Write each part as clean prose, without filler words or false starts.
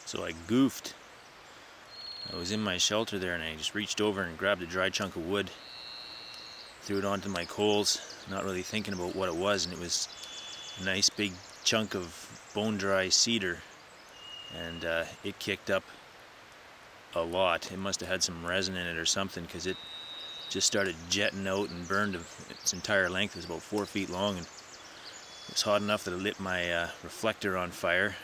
So I goofed. I was in my shelter there and I just reached over and grabbed a dry chunk of wood, threw it onto my coals, not really thinking about what it was, and it was a nice big chunk of bone dry cedar, and it kicked up a lot. It must have had some resin in it or something, because it just started jetting out and burned its entire length. It was about 4 feet long, and it was hot enough that it lit my reflector on fire,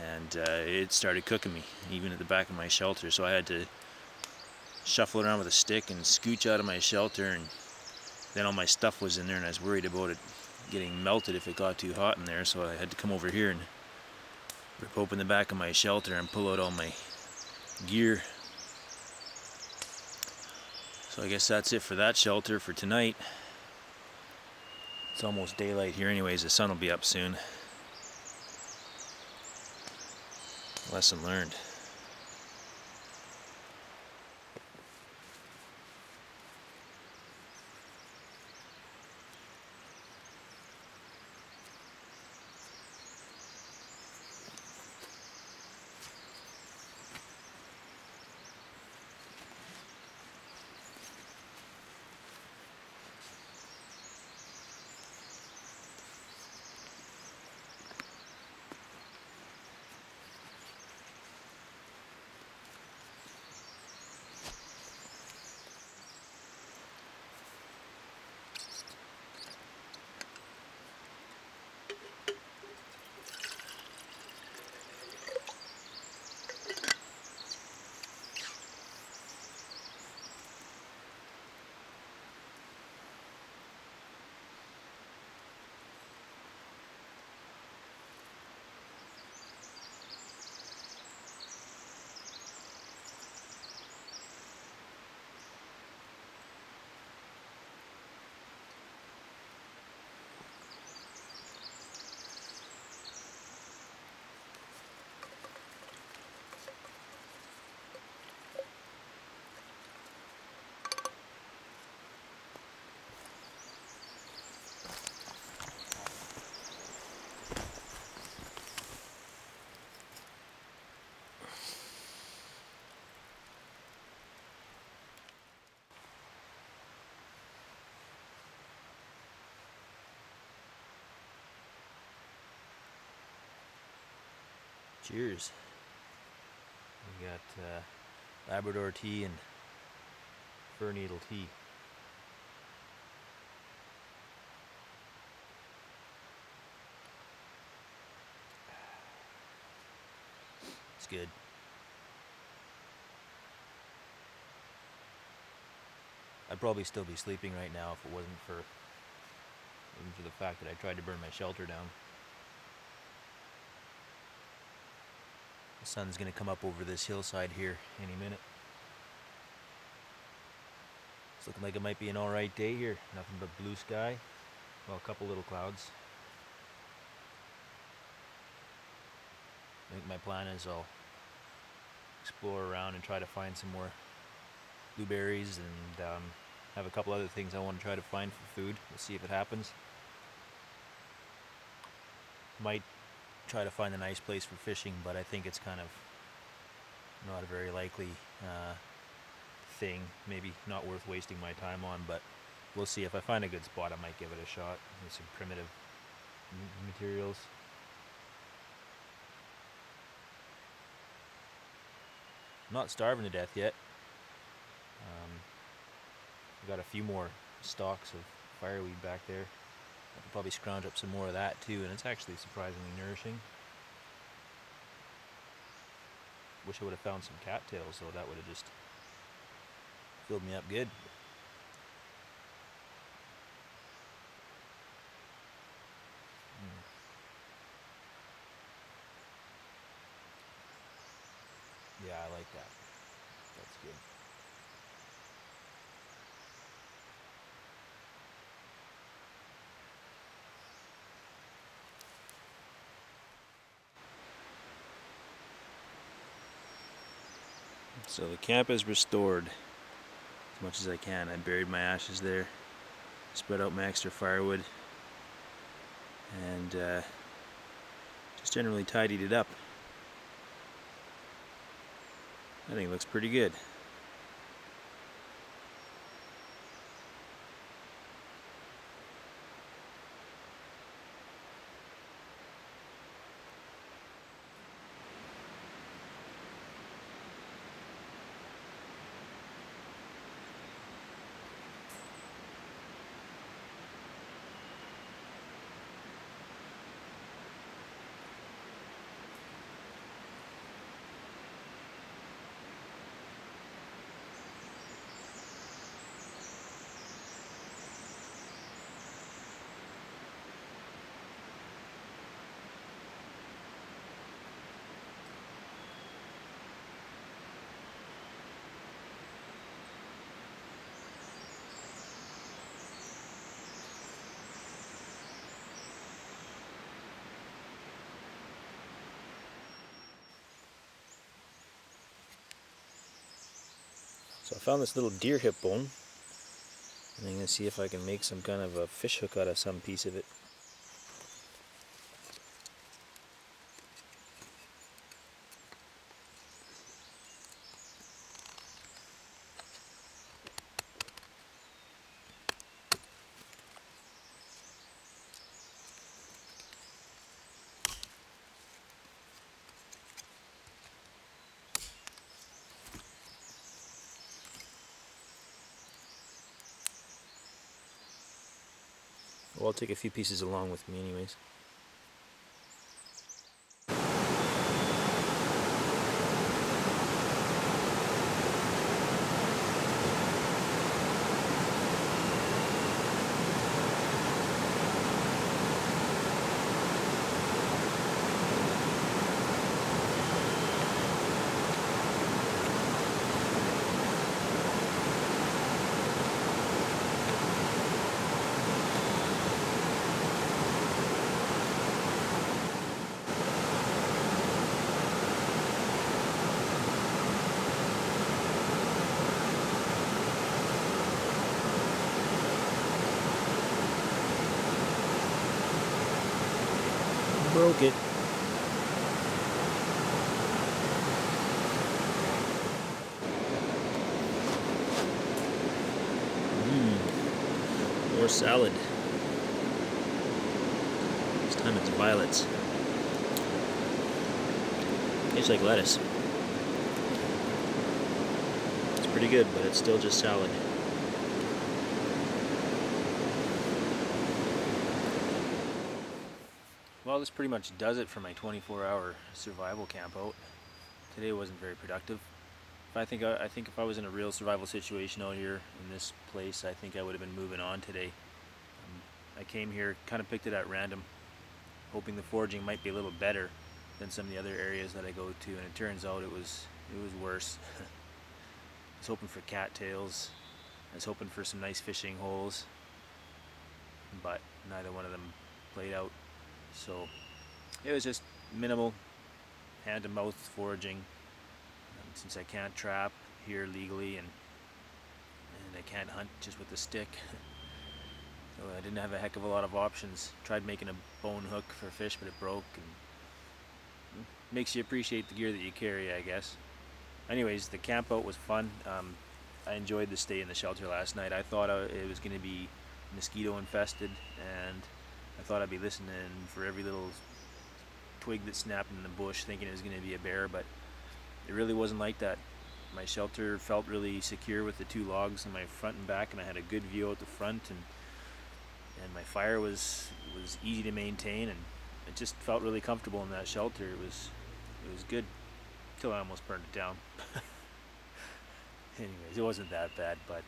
and it started cooking me, even at the back of my shelter. So I had to shuffle around with a stick and scooch out of my shelter, and then all my stuff was in there, and I was worried about it getting melted if it got too hot in there, so I had to come over here and rip open the back of my shelter and pull out all my gear. So I guess that's it for that shelter for tonight. It's almost daylight here anyways, the sun will be up soon. Lesson learned. Cheers. We got Labrador tea and fir needle tea. It's good. I'd probably still be sleeping right now if it wasn't for the fact that I tried to burn my shelter down. The sun's gonna come up over this hillside here any minute. It's looking like it might be an alright day here. Nothing but blue sky. Well, a couple little clouds. I think my plan is I'll explore around and try to find some more blueberries and have a couple other things I want to try to find for food. We'll see if it happens. Might try to find a nice place for fishing, but I think it's kind of not a very likely thing. Maybe not worth wasting my time on, but we'll see. If I find a good spot, I might give it a shot with some primitive materials. I'm not starving to death yet. I've got a few more stalks of fireweed back there. I could probably scrounge up some more of that too, and it's actually surprisingly nourishing. Wish I would have found some cattails though, that would have just filled me up good. Yeah, I like that. That's good. So the camp is restored as much as I can. I buried my ashes there, spread out my extra firewood, and just generally tidied it up. I think it looks pretty good. So I found this little deer hip bone, and I'm going to see if I can make some kind of a fish hook out of some piece of it. Well, I'll take a few pieces along with me anyways. Broke it. More salad. This time it's violets. Tastes like lettuce. It's pretty good, but it's still just salad. Well, this pretty much does it for my 24-hour survival camp out. Today wasn't very productive. I think if I was in a real survival situation out here in this place, I think I would have been moving on today. I came here, kind of picked it at random, hoping the foraging might be a little better than some of the other areas that I go to, and it turns out it was worse. I was hoping for cattails. I was hoping for some nice fishing holes, but neither one of them played out. So it was just minimal hand-to-mouth foraging. Since I can't trap here legally and I can't hunt just with a stick, so I didn't have a heck of a lot of options. Tried making a bone hook for fish, but it broke, and makes you appreciate the gear that you carry, I guess. Anyways, the camp out was fun. I enjoyed the stay in the shelter last night. I thought it was going to be mosquito infested, and I thought I'd be listening for every little twig that snapped in the bush, thinking it was going to be a bear, but it really wasn't like that. My shelter felt really secure with the two logs in my front and back, and I had a good view out the front, and my fire was easy to maintain, and it just felt really comfortable in that shelter. It was good till I almost burned it down. Anyways, it wasn't that bad, but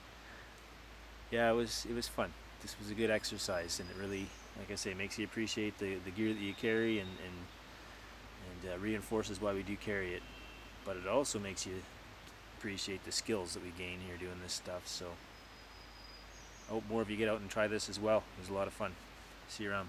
yeah, it was fun. This was a good exercise, and it really, like I say, makes you appreciate the gear that you carry, and reinforces why we do carry it. But it also makes you appreciate the skills that we gain here doing this stuff. So I hope more of you get out and try this as well. It was a lot of fun. See you around.